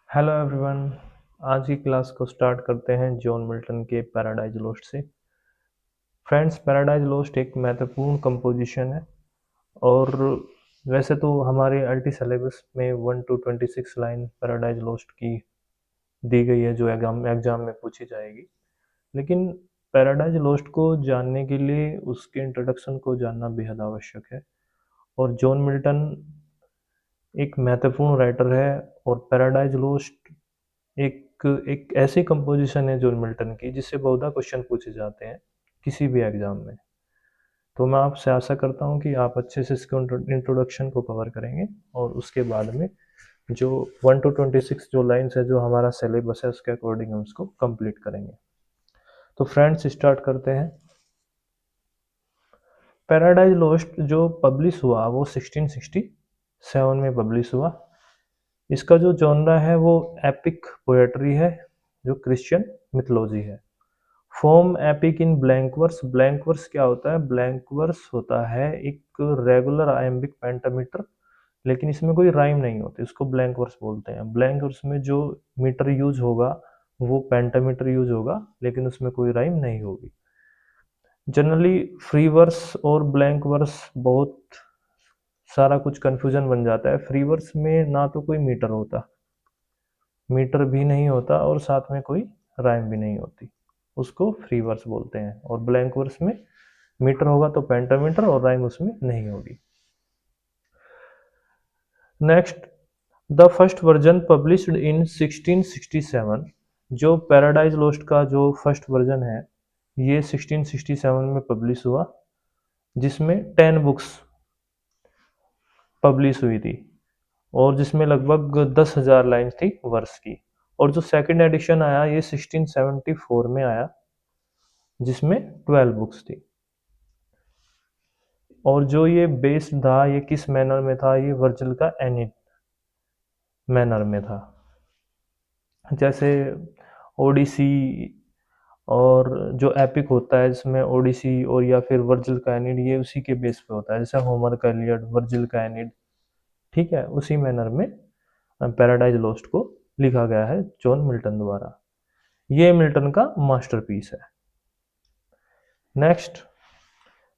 Hello everyone. आज की class को स्टार्ट करते हैं जॉन मिल्टन के पैराडाइज लोस्ट से। फ्रेंड्स, पैराडाइज लोस्ट एक महत्वपूर्ण कंपोजिशन है और वैसे तो हमारे अल्टी सिलेबस में 1 to 26 लाइन पैराडाइज लोस्ट की दी गई है जो एग्जाम में पूछी जाएगी। लेकिन पैराडाइज लोस्ट को जानने के लिए उसके इंट्रोडक्शन को जानना बेहद आवश्यक है। और जॉन मिल्टन एक महत्वपूर्ण राइटर है और पैराडाइज लोस्ट एक एक ऐसी कंपोजिशन है जॉन मिल्टन की जिससे बहुधा क्वेश्चन पूछे जाते हैं किसी भी एग्जाम में। तो मैं आपसे आशा करता हूँ कि आप अच्छे से इसके इंट्रोडक्शन को कवर करेंगे और उसके बाद में जो 1 to 26 जो लाइन्स है जो हमारा सिलेबस है उसके अकॉर्डिंग हम उसको कंप्लीट करेंगे। तो फ्रेंड्स, स्टार्ट करते हैं। पैराडाइज लोस्ट जो पब्लिश हुआ वो 1667 में पब्लिश हुआ। इसका जो जॉनरा है वो एपिक पोएट्री है जो क्रिश्चियन मिथोलॉजी है। Form epic in blank verse. Blank verse क्या होता है? ब्लैंक वर्स होता है एक रेगुलर आयम्बिक पेंटामीटर, लेकिन इसमें कोई राइम नहीं होती, इसको ब्लैंक वर्स बोलते हैं। ब्लैंक वर्स में जो मीटर यूज होगा वो पेंटामीटर यूज होगा, लेकिन उसमें कोई राइम नहीं होगी। जनरली फ्री वर्स और ब्लैंक वर्स बहुत सारा कुछ कंफ्यूजन बन जाता है। फ्री वर्स में ना तो कोई मीटर होता, मीटर भी नहीं होता और साथ में कोई राइम भी नहीं होती, उसको फ्री वर्स बोलते हैं। और ब्लैंक वर्स में मीटर होगा तो पेंटामीटर और राइम उसमें नहीं होगी। Next, the first version published in 1667। जो पैराडाइज लोस्ट का जो फर्स्ट वर्जन है ये 1667 में पब्लिश हुआ, जिसमें 10 बुक्स पब्लिश हुई थी और जिसमें लगभग 10,000 लाइन्स थी वर्स की। और जो सेकंड एडिशन आया ये 1674 में आया, जिसमें 12 बुक्स थी। और जो ये बेस्ड था ये किस मैनर में था? ये वर्जिल का एनिड मैनर में था। जैसे ओडिसी और जो एपिक होता है जिसमें ओडिसी और या फिर वर्जिल का एनिड, ये उसी के बेस पे होता है। जैसे होमर का इलियड, वर्जिल का एनिड, ठीक है, उसी मैनर में पैराडाइज लोस्ट को लिखा गया है जॉन मिल्टन द्वारा। ये मिल्टन का मास्टरपीस है। Next,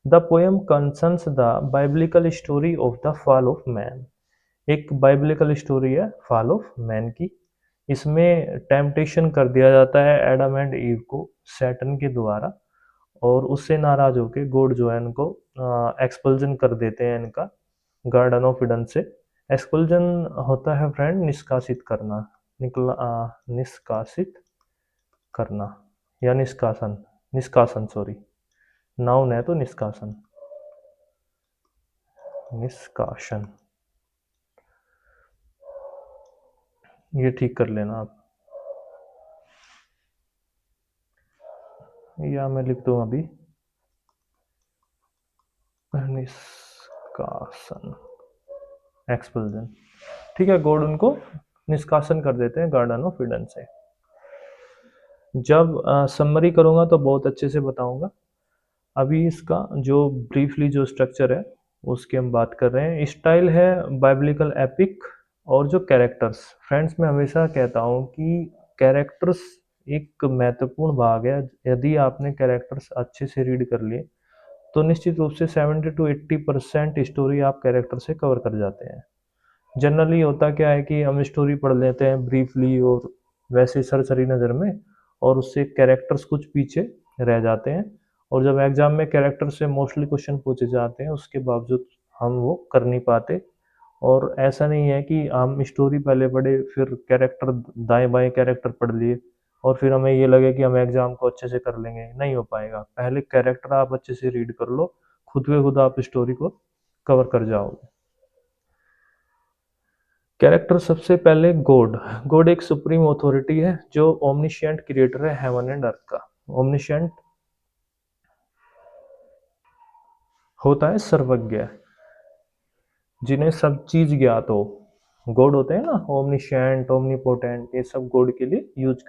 the poem concerns the biblical story of the fall of man. एक बाइब्लिकल स्टोरी है फॉल ऑफ मैन की। इसमें टेम्पटेशन कर दिया जाता है एडम एंड ईव को सैटन के द्वारा, और उससे नाराज होकर गॉड जो है इनको एक्सपल्जन कर देते हैं इनका गार्डन ऑफ ईडन से। एक्सपल्जन होता है फ्रेंड निष्कासित करना, निष्कासित करना या निष्कासन। निष्कासन, सॉरी, नाउन है तो निष्कासन, निष्कासन, ये ठीक कर लेना आप, या मैं लिख दूं अभी निष्कासन, एक्सपल्जन। ठीक है, गॉड उनको निष्कासन कर देते हैं गार्डन ऑफ ईडन से। जब समरी करूंगा तो बहुत अच्छे से बताऊंगा। अभी इसका जो ब्रीफली जो स्ट्रक्चर है उसकी हम बात कर रहे हैं। स्टाइल है बाइब्लिकल एपिक। और जो कैरेक्टर्स, फ्रेंड्स मैं हमेशा कहता हूँ कि कैरेक्टर्स एक महत्वपूर्ण भाग है। यदि आपने कैरेक्टर्स अच्छे से रीड कर लिए तो निश्चित रूप से 70 to 80% स्टोरी आप कैरेक्टर से कवर कर जाते हैं। जनरली होता क्या है कि हम स्टोरी पढ़ लेते हैं ब्रीफली और वैसे सरसरी नज़र में, और उससे कैरेक्टर्स कुछ पीछे रह जाते हैं। और जब एग्जाम में कैरेक्टर से मोस्टली क्वेश्चन पूछे जाते हैं उसके बावजूद हम वो कर नहीं पाते। और ऐसा नहीं है कि हम स्टोरी पहले पढ़े फिर कैरेक्टर दाएं बाएं कैरेक्टर पढ़ लिए और फिर हमें ये लगे कि हम एग्जाम को अच्छे से कर लेंगे, नहीं हो पाएगा। पहले कैरेक्टर आप अच्छे से रीड कर लो, खुद पे खुद आप स्टोरी को कवर कर जाओगे। कैरेक्टर सबसे पहले गॉड। गॉड एक सुप्रीम अथॉरिटी है जो ओमनिशिएंट क्रिएटर है हेवन एंड अर्थ का। ओमनिशिएंट होता है सर्वज्ञ, जिन्हें सब चीज ज्ञात हो। गॉड होते हैं ना, ओमनिशिएंट, ओमनीपोटेंट, ये सब गॉड के लिए यूज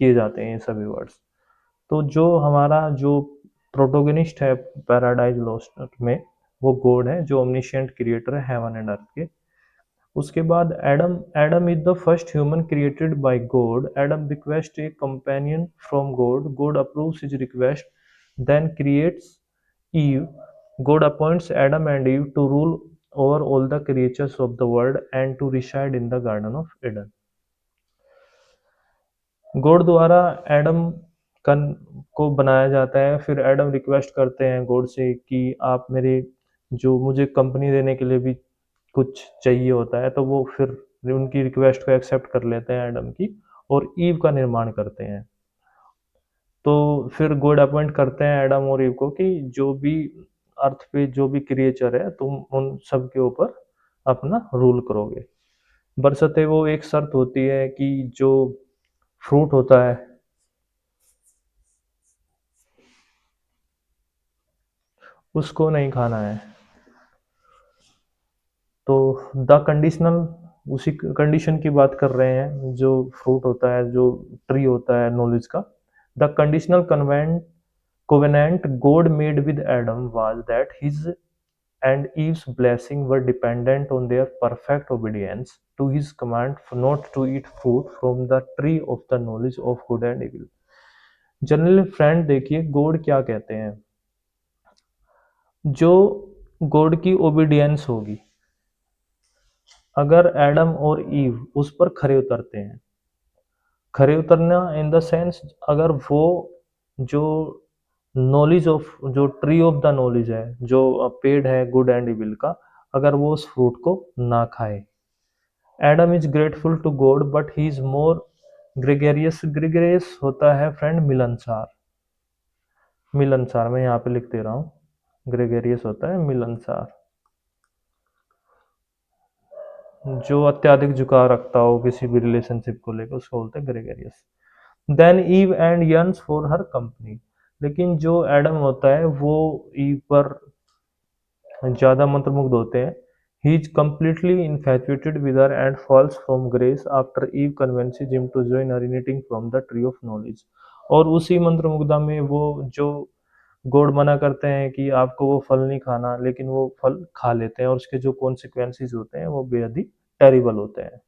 किए जाते हैं ये सभी वर्ड्स। तो जो हमारा जो प्रोटोगनिस्ट है पैराडाइज लॉस्ट में वो गॉड है जो ओमनिशिएंट क्रिएटर है हेवन एंड अर्थ के। उसके बाद Adam Adam is the first human created by God. Adam request a companion from God. God approves his request, then creates Eve. God appoints Adam and Eve to rule over all the creatures of the world and to reside in the Garden of Eden. God द्वारा Adam कन को बनाया जाता है। फिर Adam request करते हैं God से कि आप मेरे जो मुझे कंपनी देने के लिए भी कुछ चाहिए होता है, तो वो फिर उनकी रिक्वेस्ट को एक्सेप्ट कर लेते हैं एडम की, और ईव का निर्माण करते हैं। तो फिर गॉड अपॉइंट करते हैं एडम और ईव को कि जो भी अर्थ पे जो भी क्रिएचर है, तुम उन सब के ऊपर अपना रूल करोगे। बरसते वो एक शर्त होती है कि जो फ्रूट होता है उसको नहीं खाना है। तो द कंडीशनल, उसी कंडीशन की बात कर रहे हैं, जो फ्रूट होता है, जो ट्री होता है नॉलेज का। The conditional convent covenant God made with Adam was that his and Eve's blessing were dependent on their perfect obedience to his command not to eat fruit from the tree of the knowledge of good and evil। Generally friend देखिए God क्या कहते हैं, जो God की obedience होगी, अगर Adam और ewe उस पर खरे उतरते हैं, खरे उतरना इन द सेंस, अगर वो जो नॉलेज ऑफ, जो ट्री ऑफ द नॉलेज है, जो पेड़ है गुड एंड इविल का, अगर वो उस फ्रूट को ना खाए। Adam is grateful to God but he is more gregarious. Gregarious होता है फ्रेंड मिलनसार। मिलनसार मैं यहाँ पे लिख दे रहा हूँ, ग्रेगेरियस होता है मिलनसार। जो अत्यधिक झुकाव रखता हो किसी भी रिलेशनशिप को लेकर, उसको बोलते हैं gregarious. Then Eve and yearns for her company. लेकिन जो एडम होता है वो ईव पर ज़्यादा मंत्रमुग्ध होते हैं। He is completely infatuated with her and falls from grace after Eve convinces him to join her in eating from the tree of knowledge. और उसी मंत्रमुग्धा में वो जो गॉड मना करते हैं कि आपको वो फल नहीं खाना, लेकिन वो फल खा लेते हैं, और उसके जो कॉन्सिक्वेंसेस होते हैं वो बेहद ही टेरिबल होते हैं।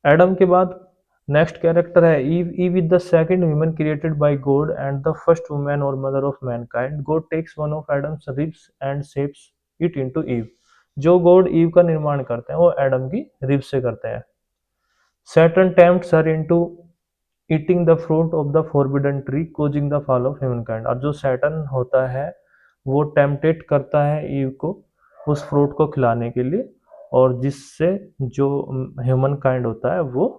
एडम के बाद नेक्स्ट कैरेक्टर है Eve. Eve is the second human created by God and the first woman और mother of mankind. God takes one of Adam's ribs and shapes it into Eve. जो God Eve का निर्माण करते हैं वो Adam की rib से करते हैं। Satan tempts her into eating the fruit of the forbidden tree causing the fall of humankind. और जो सैटर्न होता है वो टेम्पटेट करता है ईव को उस फ्रूट को खिलाने के लिए, और जिससे जो ह्यूमन काइंड होता है, वो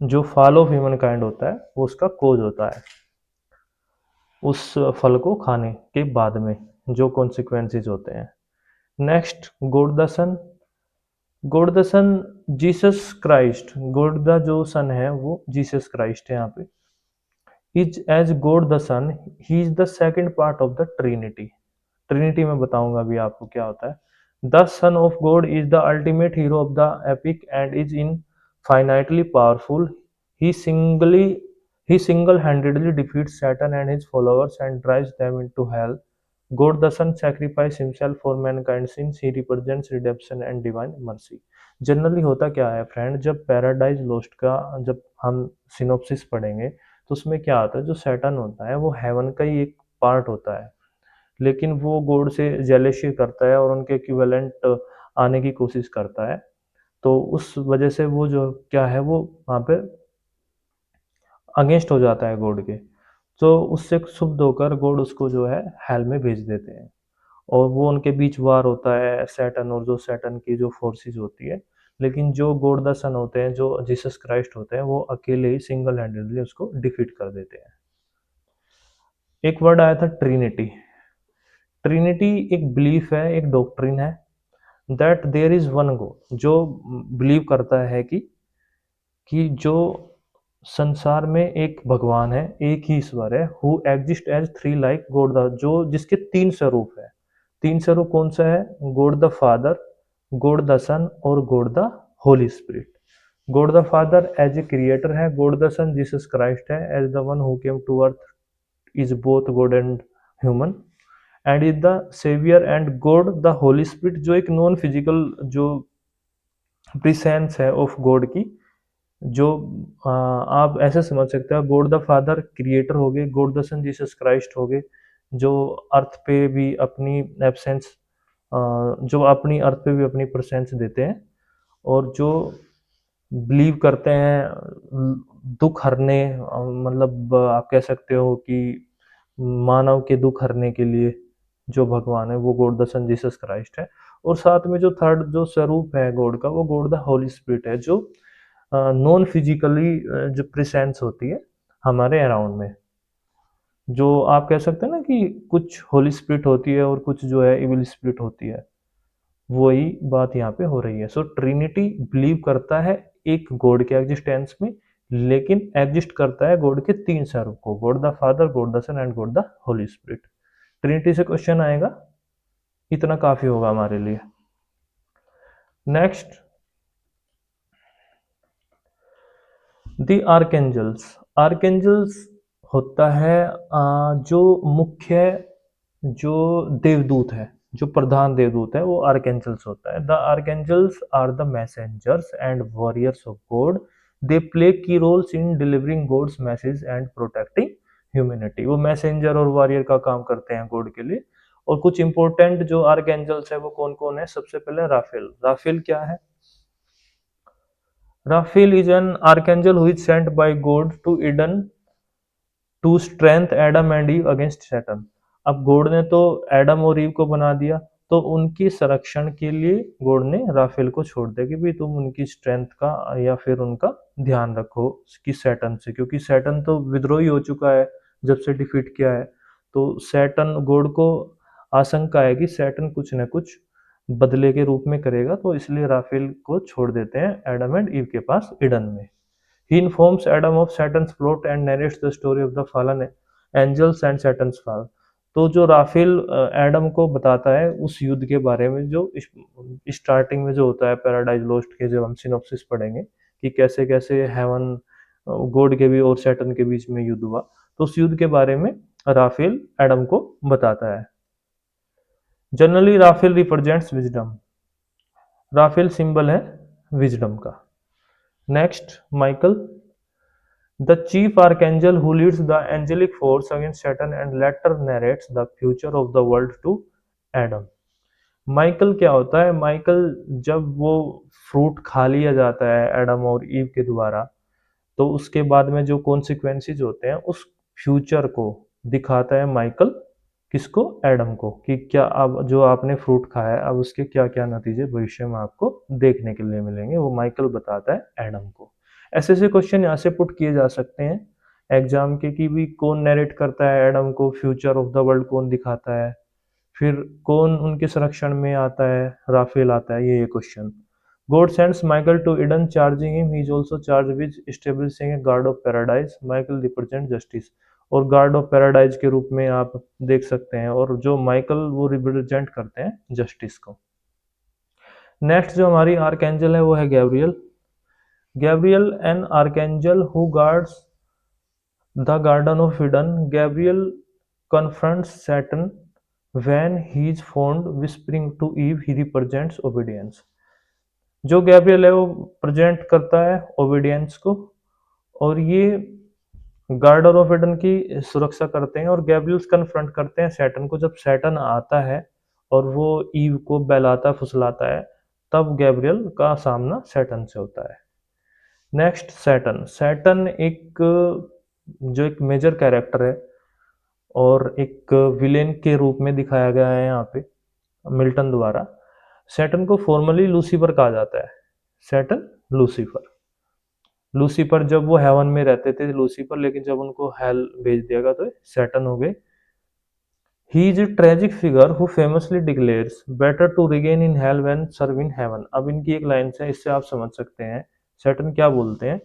जो फॉल ऑफ ह्यूमन काइंड होता है वो उसका कोज होता है, उस फल को खाने के बाद में जो कॉन्सिक्वेंसेस होते हैं। Next God the son. God the son Jesus Christ. God the जो सन है वो जीसस क्राइस्ट है यहाँ पे। Is as God the son he is the second part of the Trinity. Trinity में बताऊंगा अभी आपको क्या होता है। The son of God is the ultimate hero of the epic and is infinitely powerful. He singly he single-handedly defeats Satan and his followers and drives them into hell. God the Son sacrificed himself for mankind since he represents redemption and divine mercy. Generally होता क्या है friend, जब paradise lost का जब हम synopsis पढ़ेंगे तो उसमें क्या आता है, जो सैटन होता है वो हेवन का ही एक पार्ट होता है, लेकिन वो गॉड से जेलेसी करता है और उनके इक्विवेलेंट आने की कोशिश करता है। तो उस वजह से वो जो क्या है, वो वहाँ पे अगेंस्ट हो जाता है गॉड के। तो उससे क्षुब्ध होकर गॉड उसको जो है हेल में भेज देते हैं, और वो उनके बीच वार होता है सैटन और जो सैटन की जो फोर्सेस होती है। लेकिन जो गॉड द सन होते हैं, जो जीसस क्राइस्ट होते हैं, वो अकेले ही सिंगल हैंडेडली उसको डिफीट कर देते हैं। एक वर्ड आया था ट्रिनिटी। ट्रिनिटी एक बिलीफ है, एक डॉक्ट्रिन है, that there is one God, जो बिलीव करता है कि जो संसार में एक भगवान है, एक ही ईश्वर है, who exist as three like God the, जो जिसके तीन स्वरूप है। तीन स्वरूप कौन सा है? God the father, God the son और God the Holy Spirit. God the father as a creator है, God the son Jesus Christ है as the one who came to earth, is both God and human, and is the saviour and God the Holy Spirit, जो एक non physical जो presence है of God की, जो आप ऐसे समझ सकते हो गॉड द फादर क्रिएटर हो गए, God the son Jesus Christ हो गए, जो अर्थ पे भी अपनी एब्सेंस, जो अपनी अर्थ पे भी अपनी प्रेजेंस देते हैं, और जो बिलीव करते हैं दुख हरने, मतलब आप कह सकते हो कि मानव के दुख हरने के लिए जो भगवान है वो God the son Jesus Christ है। और साथ में जो थर्ड जो स्वरूप है गॉड का, वो गॉड द होली स्पिरिट है, जो नॉन फिजिकली जो प्रेजेंस होती है हमारे अराउंड में। जो आप कह सकते हैं ना कि कुछ होली स्पिरिट होती है और कुछ जो है इविल स्पिरिट होती है, वही बात यहाँ पे हो रही है। सो ट्रिनिटी बिलीव करता है एक गॉड के एग्जिस्टेंस में, लेकिन एग्जिस्ट करता है गॉड के तीन स्वरूप को, God the father, God the son and God the Holy Spirit. Trinity से क्वेश्चन आएगा, इतना काफी होगा हमारे लिए। Next, the archangels. आर्केंजल्स होता है जो मुख्य जो देवदूत है, जो प्रधान देवदूत है, वो आर्केंजल्स होता है। The archangels are the messengers and warriors of God, they play key roles in delivering God's message and protecting humanity. वो मैसेंजर और वॉरियर का काम करते हैं गॉड के लिए। और कुछ इंपॉर्टेंट जो आर्केंजल्स है वो कौन कौन है? सबसे पहले राफेल। राफेल क्या है? Raphael is an archangel who is sent by God to Eden to strengthen Adam and Eve against Satan। अब गॉड ने तो एडम और ईव को बना दिया, तो उनकी संरक्षण के लिए गॉड ने राफेल को छोड़ दिया कि भाई तुम उनकी स्ट्रेंथ का या फिर उनका ध्यान रखो कि सैटन से, क्योंकि सैटन तो विद्रोही हो चुका है जब से डिफीट किया है। तो सैटन, गॉड को आशंका है कि सैटन कुछ न कुछ बदले के रूप में करेगा, तो इसलिए राफेल को छोड़ देते हैं एडम एंड ईव के पास ईडन में। He informs Adam of Satan's plot and narrates the story of the fallen angels and Satan's fall. तो जो राफेल एडम को बताता है उस युद्ध के बारे में, जो स्टार्टिंग में जो होता है पैराडाइज लॉस्ट के, जब हम सिनॉप्सिस पढ़ेंगे कि कैसे कैसे हेवन, गॉड के भी और सैटन के बीच में युद्ध हुआ, तो उस युद्ध के बारे में राफेल एडम को बताता है। Generally Raphael represents wisdom. Raphael symbol है विजडम का। Next, Michael, the chief archangel who leads the angelic force against Satan and later narrates the future of the world to Adam। Michael क्या होता है? Michael जब वो fruit खा लिया जाता है एडम और ईव के द्वारा, तो उसके बाद में जो कॉन्सिक्वेंसेज होते हैं उस फ्यूचर को दिखाता है माइकल। किसको? एडम को, कि क्या अब जो आपने फ्रूट खाया है अब उसके क्या क्या नतीजे भविष्य में आपको देखने के लिए मिलेंगे, वो माइकल बताता है एडम को। ऐसे ऐसे क्वेश्चन यहाँ से पुट किए जा सकते हैं एग्जाम के, कि भी कौन नरेट करता है एडम को, फ्यूचर ऑफ द वर्ल्ड कौन दिखाता है, फिर कौन उनके संरक्षण में आता है? राफेल आता है, ये question. God sends Michael to Eden charging him, he is also charge with establishing a guard of paradise. Michael represent justice, और गार्ड ऑफ पैराडाइज के रूप में आप देख सकते हैं, और जो माइकल वो रिप्रेजेंट करते हैं जस्टिस को। नेक्स्ट जो हमारी आर्कएंजल है वो है Gabriel. Gabriel an archangel who guards the garden of Eden. Gabriel confronts Satan when he is found whispering to Eve। he represents obedience। जो गैब्रियल है वो प्रेजेंट करता है ओबीडियंस को, और ये गार्डन ऑफ एडन की सुरक्षा करते हैं। और गैब्रियल कन्फ्रंट करते हैं सैटन को, जब सैटन आता है और वो ईव को बहलाता फुसलाता है, तब गैब्रियल का सामना सैटन से होता है। Next, Satan. सैटन एक जो एक मेजर कैरेक्टर है और एक विलेन के रूप में दिखाया गया है यहाँ पे मिल्टन द्वारा। सैटन को फॉर्मली लूसीफर कहा जाता है। Satan, Lucifer. लूसीफर जब वो हेवन में रहते थे लूसीफर, लेकिन जब उनको हेल भेज दिया गया तो सैटन हो गए। He is a tragic figure who famously declares better to regain in hell when serve in heaven. अब इनकी एक लाइन है, इससे आप समझ सकते हैं सैटन क्या बोलते हैं।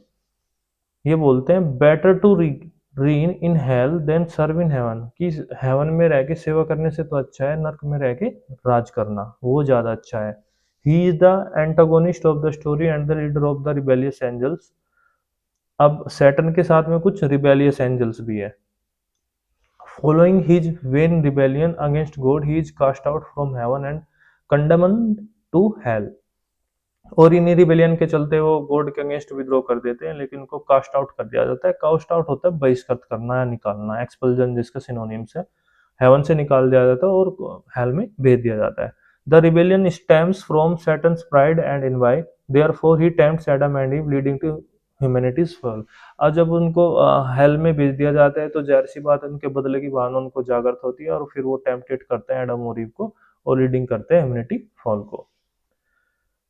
ये बोलते हैं better to reign in hell than serve in heaven, कि हेवन में रह के सेवा करने से तो अच्छा है नर्क में रह के राज करना, वो ज्यादा अच्छा है। He is the antagonist of the story and the leader of the rebellious angels. अब सैटन के साथ में कुछ रिबेलियस एंजल्स भी है। Following his vain rebellion against God, he is cast out from heaven and condemned to hell. और इन्हीं rebellion के चलते वो गॉड के अगेंस्ट विद्रोह कर देते हैं, लेकिन उनको कास्ट आउट कर दिया जाता है। कास्ट आउट होता है बहिष्कृत करना या निकालना, एक्सपल्जन जिसका सिनोनिम्स है। हेवन से निकाल दिया जाता है और हेल में भेज दिया जाता है। The rebellion stems from Satan's pride and envy, therefore he tempts Adam and Eve leading to humanity's fall. और जब उनको हेल में भेज दिया जाता है तो जाहिर सी बात है उनके बदले की भावना उनको जागृत होती है और फिर वो टेम्पटेट करते हैं एडम और ईव को और लीडिंग करते हैं ह्यूमैनिटी फॉल को।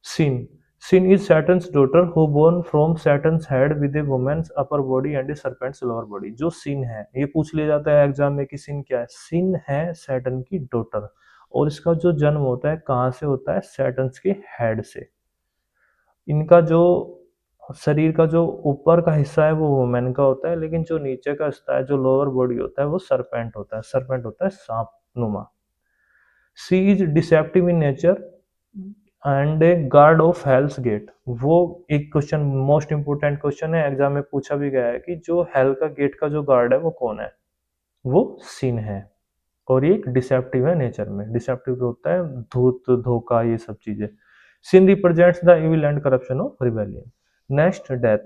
Sin. Sin is Saturn's daughter who born from Saturn's head with a woman's upper body and a serpent's lower body. जो sin है, ये पूछ लिया जाता है एग्जाम में कि sin क्या है। sin है सैटर्न की डॉटर और इसका जो जन्म होता है कहाँ से होता है, सैटर्न के हेड से। इनका जो शरीर का जो ऊपर का हिस्सा है वो वुमेन का होता है, लेकिन जो नीचे का हिस्सा है, जो लोअर बॉडी होता है, वो सरपेंट होता है। सरपेंट होता है सांप नुमा। She is deceptive in nature and a guard of hell's gate. वो एक क्वेश्चन, मोस्ट इंपोर्टेंट क्वेश्चन है, एग्जाम में पूछा भी गया है कि जो हेल का गेट का जो गार्ड है वो कौन है, वो सिन है। और ये डिसेप्टिव है नेचर में। डिसेप्टिव होता है धूत, धोखा, ये सब चीजें। Sin represents the evil and corruption of rebellion. Next, Death.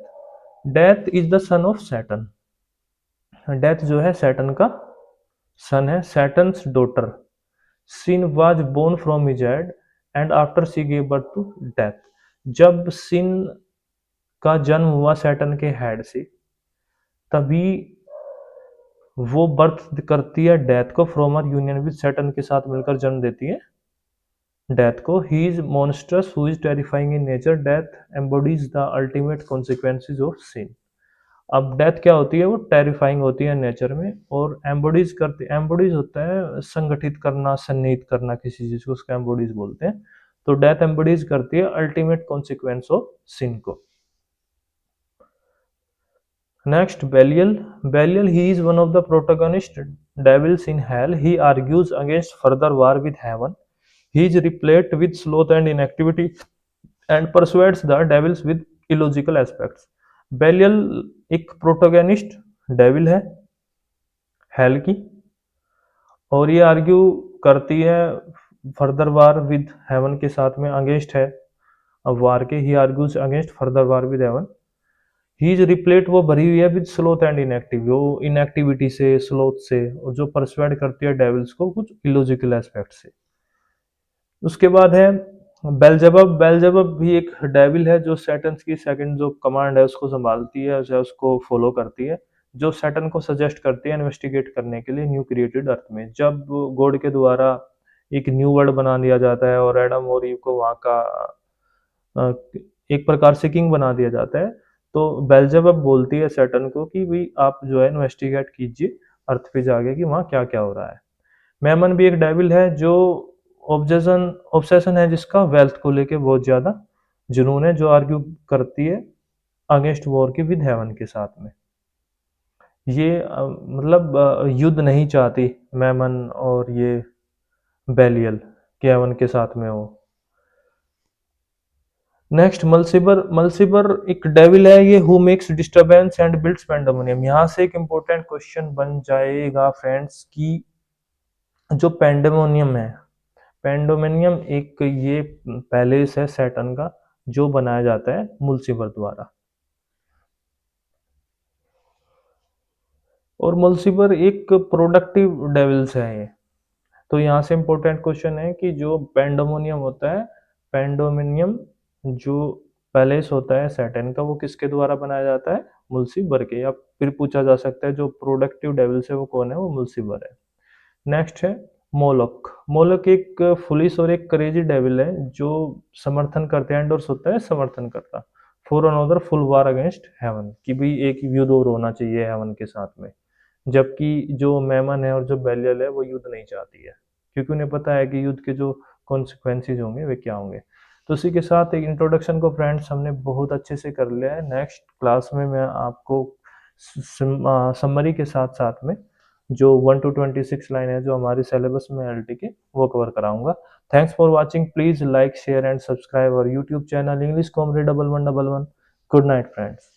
Death is the son of Satan. Death जो है सैटर्न का सन है, Satan's daughter. Sin was born from his head and after she give birth to Death. जब Sin का जन्म हुआ Saturn के head से, तभी वो बर्थ करती है डेथ को, from her union with Saturn के साथ मिलकर जन्म देती है डेथ को। He is monsters who is terrifying in nature. Death embodies the ultimate consequences of sin. अब डेथ क्या होती है, वो टेरिफाइंग होती है नेचर में और एम्बोडीज करती, एम्बोडीज होता है संगठित करना, सन्निहित करना किसी चीज को, उसका एम्बोडीज बोलते हैं। तो डेथ एम्बोडीज करती है अल्टीमेट कॉन्सिक्वेंस ऑफ सिन को। Next, Belial. Belial, he is one of the protagonist devils in hell. He argues against further war with heaven. He is replete with sloth and inactivity and persuades the devils with illogical aspects. Belial एक protagonist devil है hello की और ये argue करती है further war with haven के साथ में, अगेंस्ट है अब वार के। He argues against further war with heaven. He is replete, वो भरी हुई है विद स्लोथ एंड इनएक्टिव, वो इनएक्टिविटी से, स्लोथ से, और जो परसुएड करती है डेविल्स को कुछ इलॉजिकल एस्पेक्ट से। उसके बाद है बेल्जेबब। बेल्जेबब भी एक डेविल है जो सैटर्न की सेकंड जो कमांड है उसको संभालती है, उसे उसको फॉलो करती है, जो सैटर्न को सजेस्ट करती है इन्वेस्टिगेट करने के लिए न्यू क्रिएटेड अर्थ में। जब गॉड के द्वारा एक न्यू वर्ल्ड बना दिया जाता है और एडम और ईव को वहाँ का एक प्रकार से किंग बना दिया जाता है, तो बेल्जेबब बोलती है सैटर्न को कि भाई आप जो है इन्वेस्टिगेट कीजिए अर्थ पे जाके कि वहाँ क्या क्या हो रहा है। मैमन भी एक डेविल है जो ऑब्सेशन है जिसका वेल्थ को लेके बहुत ज्यादा जुनून है, जो आर्ग्यू करती है अगेंस्ट वॉर की विद हेवन के साथ में। ये मतलब युद्ध नहीं चाहती मैमन और ये बेलियल के हेवन के साथ में हो। नेक्स्ट, मलसिबर। मलसिबर एक डेविल है ये, who makes disturbance and builds Pandemonium. यहाँ से एक इंपॉर्टेंट क्वेश्चन बन जाएगा फ्रेंड्स कि जो पेंडेमोनियम है, पेंडोमिनियम एक ये पैलेस है सैटर्न का जो बनाया जाता है मुल्सिबर द्वारा। और मुल्सिबर एक प्रोडक्टिव डेविल्स है ये। तो यहाँ से इंपॉर्टेंट क्वेश्चन है कि जो पेंडोमोनियम होता है, पेंडोमिनियम जो पैलेस होता है सैटर्न का, वो किसके द्वारा बनाया जाता है, मुल्सिबर के। या फिर पूछा जा सकता है जो प्रोडक्टिव डेविल्स है वो कौन है, वो मुल्सिबर है। नेक्स्ट है मोलक। मोलक एक फुलिश और एक करेजी डेविल है जो समर्थन करते हैं, एंडोर्स होता है समर्थन करता, for another full war against heaven, कि भाई एक युद्ध और होना चाहिए हेवन के साथ में। जबकि जो मैमन है और जो बेलियल है वो युद्ध नहीं चाहती है, क्योंकि उन्हें पता है कि युद्ध के जो कॉन्सिक्वेंसेज होंगे वे क्या होंगे। तो इसी के साथ एक इंट्रोडक्शन को फ्रेंड्स हमने बहुत अच्छे से कर लिया है। नेक्स्ट क्लास में मैं आपको समरी के साथ साथ में जो 1 to 26 लाइन है जो हमारे सिलेबस में एलटी के, वो कवर कराऊंगा। Thanks for watching. Please like, share and subscribe और YouTube channel English comrade 1111। Good night friends.